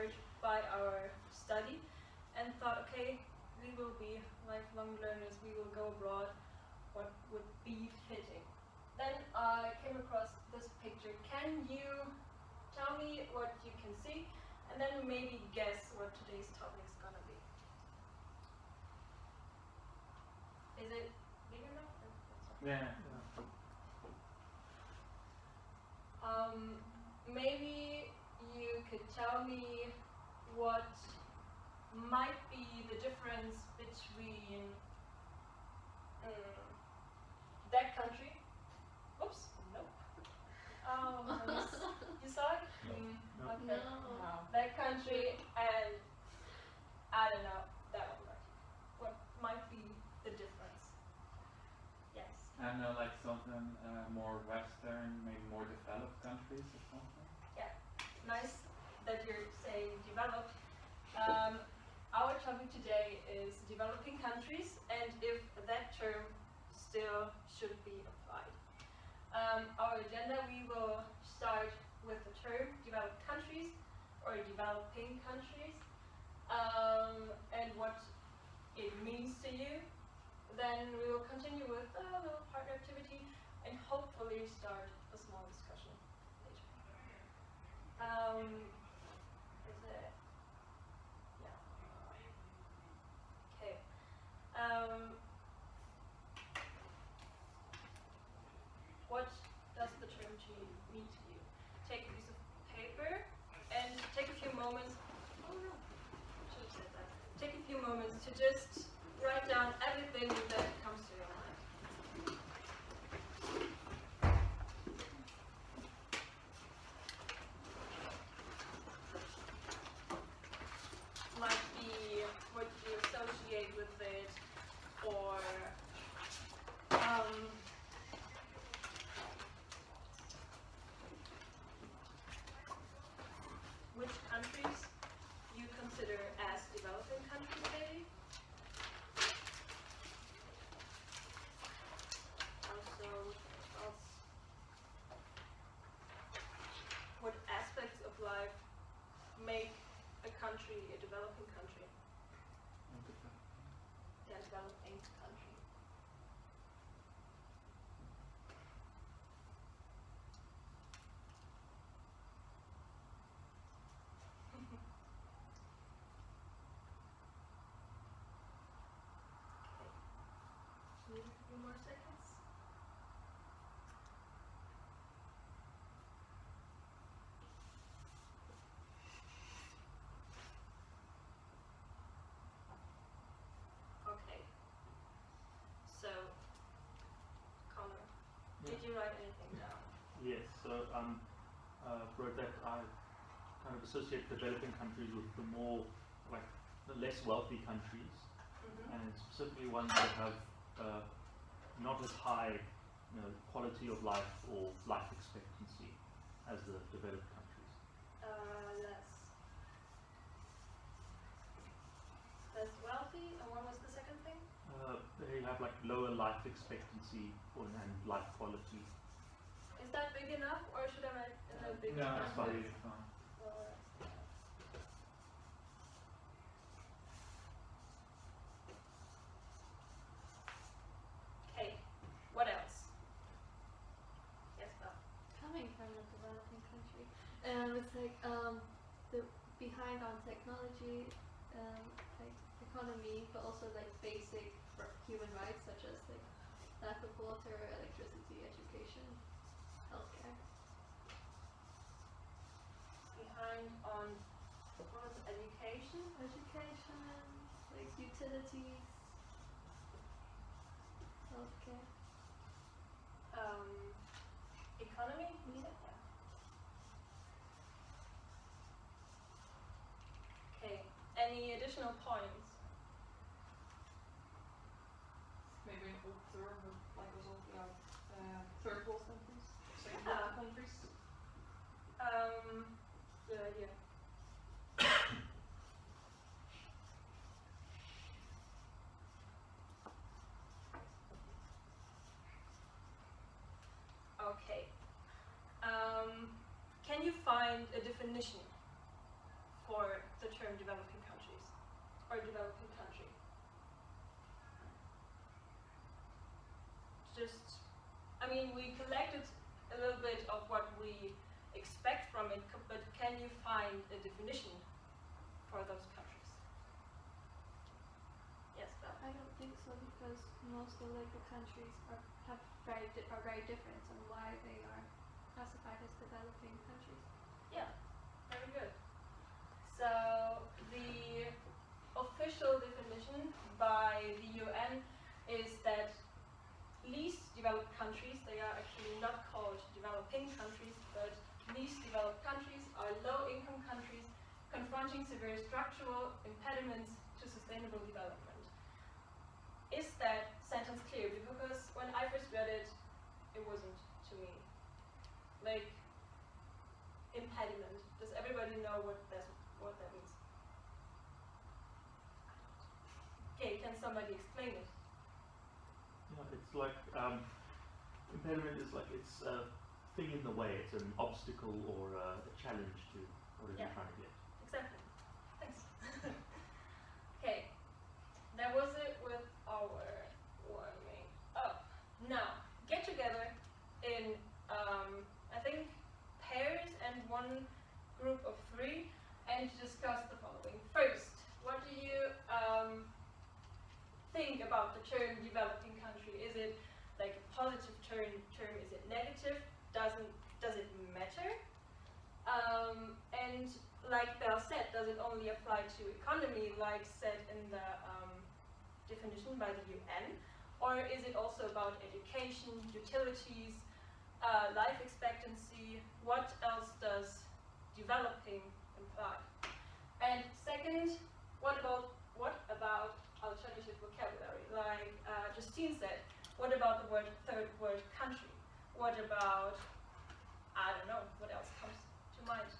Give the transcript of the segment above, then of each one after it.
inspired by our study and thought, okay, we will be lifelong learners, we will go abroad, what would be fitting? Then I came across this picture. Can you tell me what you can see, and then maybe guess what today's topic is gonna be? Is it big enough? Yeah. Maybe you could tell me what might be the difference between that country. Oops, nope. You saw it? Okay. No. That country and I don't know that one. What might be the difference? Yes. I don't know, like something more Western, maybe more developed countries or something. Yeah. Nice that you're saying developed. Our topic today is developing countries and if that term still should be applied. Our agenda, we will start with the term developed countries or developing countries and what it means to you. Then we will continue with a little partner activity and hopefully start a small discussion later. Is it? Yeah. Okay. What does the term mean to you? Take a piece of paper and take a few moments. Oh no, should have said that. Take a few moments to just write down everything that comes to your mind. Might be what you associate with it, or which countries you consider as developing countries, maybe? Also, what aspects of life make a country a developing country? Yeah, developing country. Need a few more seconds. Okay. So, Connor, did you write anything down? Yes, so wrote that I kind of associate developing countries with the more, like, the less wealthy countries, and specifically ones that have not as high, quality of life or life expectancy as the developed countries. Less wealthy, and what was the second thing? They have like lower life expectancy and life quality. Is that big enough, or should I write big No, enough? that's probably fine. Okay, what else? Yes, Belle. Coming from a developing country, it's like the behind on technology, like economy, but also like basic human rights such as like lack of water, electricity, education, healthcare. Behind on what was it, education? Education, like utilities, healthcare. Economy? You said, yeah. Okay, any additional points? Maybe an old term, like also, third world countries, second Yeah. world countries. Good idea. Okay. Can you find a definition for just, I mean, we collected a little bit of what we expect from it, but can you find a definition for those countries? Yes, Beth? I don't think so, because most of like the countries are very different on why they are classified as developing countries. Yeah, very good. So the official definition by the UN is that least developed countries, they are actually not called developing countries, but least developed countries are low-income countries confronting severe structural impediments to sustainable development. Is that sentence clear? Because when I first read it, it wasn't to me. Like, impediment. Does everybody know what that means? Okay, can somebody explain it? Yeah, it's like impediment is like it's a thing in the way. It's an obstacle or a challenge to what it is you're trying to get. Exactly. Thanks. Okay, that was it with our warming up. Now, get together in, I think, pairs and one group of 3 and discuss the following. First, what do you think about the term developing country? Is it like a positive term? Is it negative? Does it matter? And like Belle said, does it only apply to economy, like said in the definition by the UN? Or is it also about education, utilities, life expectancy? What else does developing imply? And second, what about alternative vocabulary? Like Justine said, what about the third word country? What about, I don't know, what else comes to mind?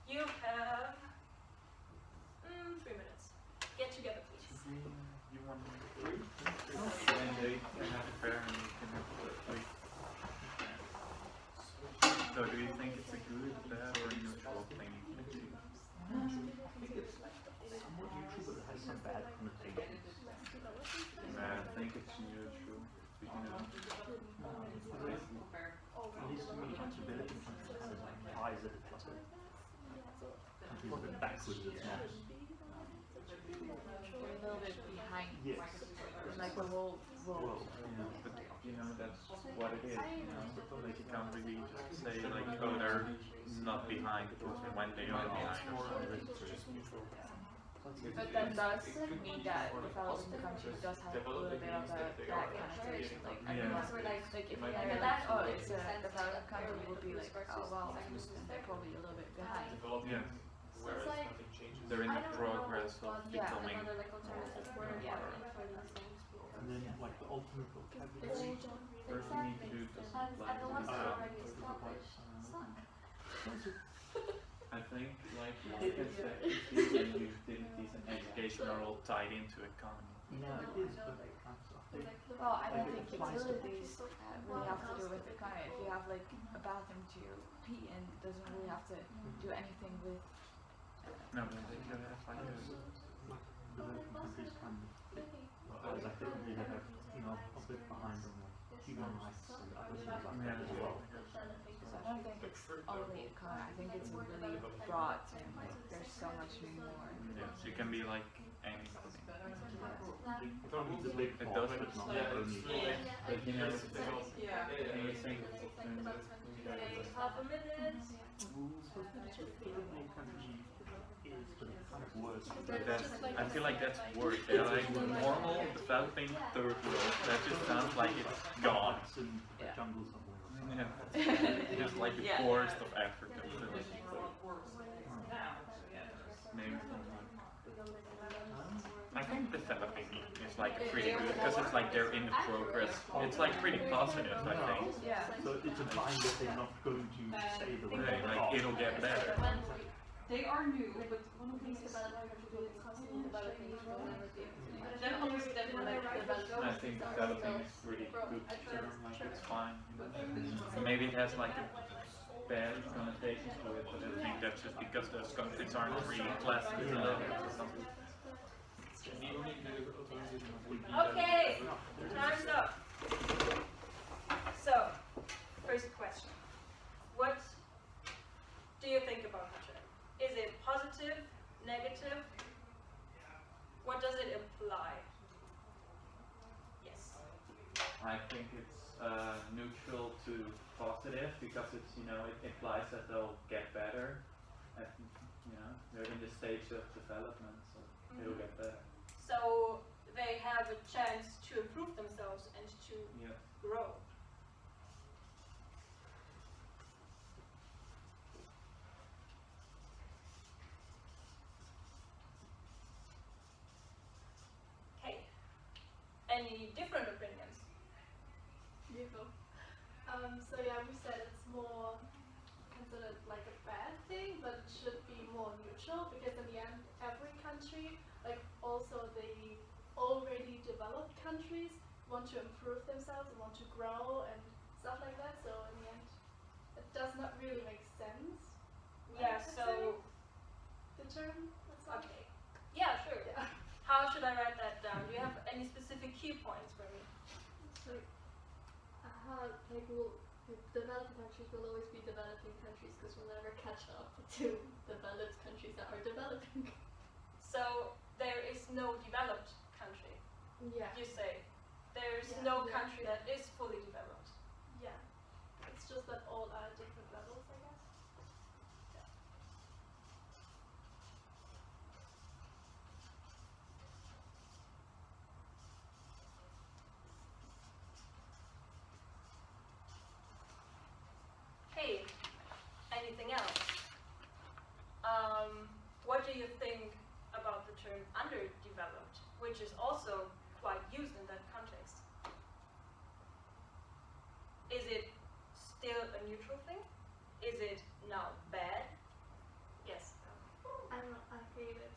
You have 3 minutes. Get together, please. You want 3? And they can have a pair and you can have 3. So do you think it's a good, bad, or neutral thing? I think it's somewhat neutral, but it has some bad connotations. I think it's neutral. You know. At least to me, developing countries kind of implies that it's like a country a bit backwards. It's not. They're a little bit behind. Yes. Like the whole world. Yeah, but you know, that's what it is. You know? Like you can't really just say like, oh, they're not behind when they are behind. But that does mean that developing countries does have a little bit of that connotation. Like, I mean, like if you hear like, oh, it's a developing country, you would be like, oh, well, then they're probably a little bit behind. Yeah. Whereas They're in the progress of becoming. And then like the ultimate vocabulary. First you need to do this I think like expectancies and utilities and education are all tied into economy. Yeah, it is, but I think Well, I don't think utilities really have to do with the economy. If you have like a bathroom to pee in, it doesn't really have to do anything with. No, but they could have like developing countries can, whereas I think they have, a bit behind on the human rights and other things like that as well. So I don't think it's only economy. I think it's a really broad term. Like there's so much more. yeah, so you can be like anything. Economy is a big It part, does, but not yeah, only. But you know, anything. Half a minute. Developing country is, but it's kind of worse. I feel like that's worse. They're like normal, developing, third world. That just sounds like it's gone. It's in the jungle somewhere. Yeah. Just like the forest of Africa. Maybe I think developing is like pretty good because it's like they're in the progress. It's like pretty positive, I think. Yeah. So it's implying that they're not going to say the right Right, like it'll get better. They are new, but one of the things that then understanding I think developing is really good term, like it's fine. Maybe it has like a bad connotation to it, but I think that's just because those countries aren't really classified or something. Okay, time's up. So, first question. What do you think about the term? Is it positive, negative? What does it imply? Yes. I think it's neutral to positive because it's, you know, it implies that they'll get better. At, you know, they're in the stage of development, so it'll get better. So they have a chance to improve themselves and to grow. Okay. Any different opinions? You go. So yeah, we said it's more considered like a bad thing, but it should be more neutral because in the end, every country, like also the already developed countries, want to improve themselves and want to grow and stuff like that. So in the end, it does not really make sense. Yeah. So the term. Okay. Yeah, sure. Yeah. How should I write that down? Do you have any specific key points for me? So, like developing countries will always be developing countries because we'll never catch up to developed countries that are developing. So there is no developed country. Yeah. You say there's no country that is fully developed. Yeah. It's just that all are at different levels, I guess. Hey, anything else? What do you think about the term underdeveloped, which is also quite used in that context? Is it still a neutral thing? Is it now bad? Yes. I don't know, I hate it.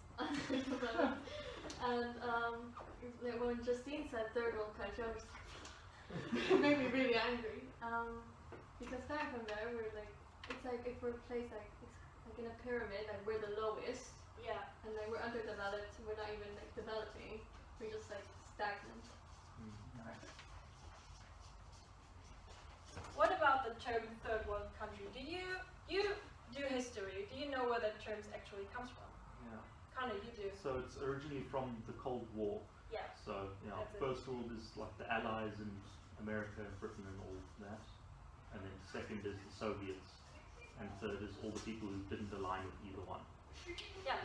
And like when Justine said third world country, I was it made me really angry. Because coming from there, we're like, it's like if we're placed like it's like in a pyramid, like we're the lowest, Yeah. and like we're underdeveloped, and we're not even like developing. We're just like stagnant. Nice. What about the term third world country? Do you do history? Do you know where that term actually comes from? Yeah. Connor, you do. So it's originally from the Cold War. Yeah. So, you know, That's it. first world is like the Allies and America, Britain and all that. And then second is the Soviets. And third is all the people who didn't align with either one. Yeah,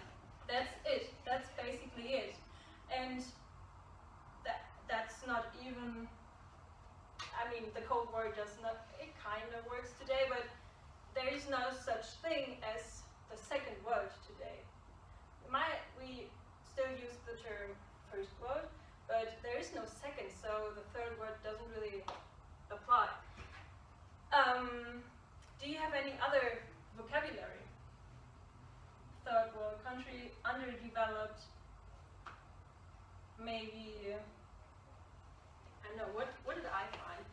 that's it. That's basically it. And that's not even, I mean, the Cold War does not, it kind of works today, but there is no such thing as the second world today. We still use the term first world, but there is no second, so the third world doesn't really apply. Do you have any other vocabulary? Third world country, underdeveloped, maybe, I don't know, what did I find?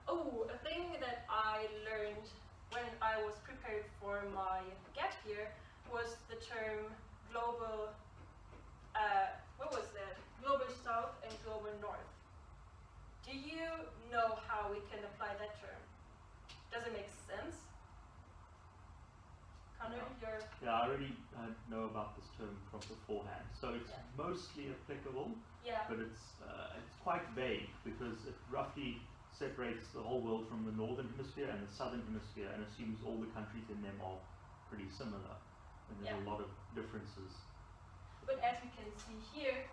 Oh, a thing that I learned when I was prepared for my gap year was the term global, what was that? Global South and Global North. Do you know how we can apply that term? Does it make sense? Connor, you're... Yeah, I already know about this term from beforehand. So it's mostly applicable, but it's quite vague because it roughly separates the whole world from the northern hemisphere and the southern hemisphere and assumes all the countries in them are pretty similar. And there's a lot of differences. But as we can see here,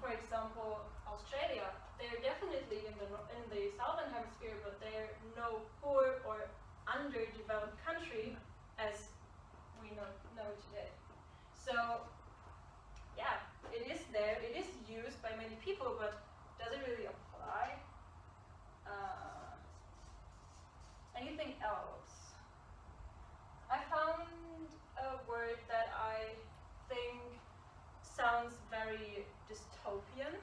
for example, Australia, they're definitely in the southern hemisphere, but they're no poor or underdeveloped country as we know today. So, yeah, it is there, it is used by many people, but does it really apply? Anything else? I found a word that I think sounds very dystopian,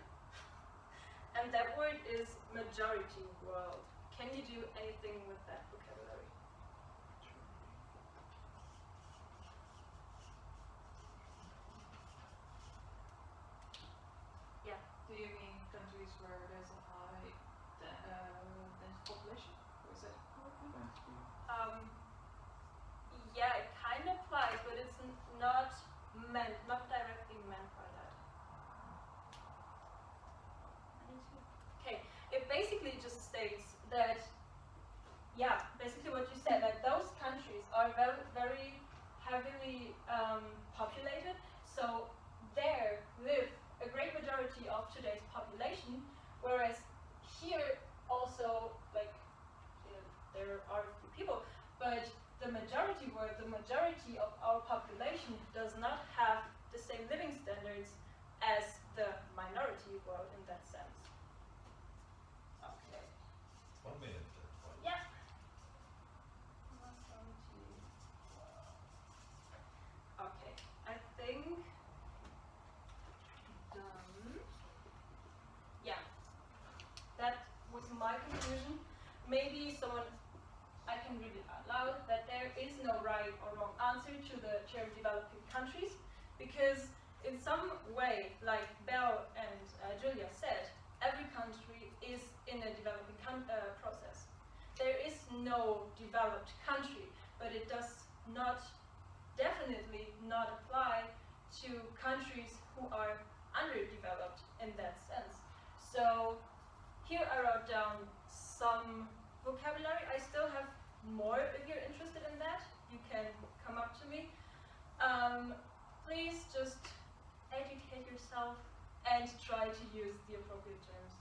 and that word is majority world. Can you do anything with that vocabulary? Yeah. Do you mean countries where there's a high dense population? because in some way, like Belle and Julia said, every country is in a developing process. There is no developed country, but it does not, definitely not apply to countries who are underdeveloped in that sense. So here I wrote down some vocabulary. I still have more if you're interested in that. You can come up to me. Please just educate yourself and try to use the appropriate terms.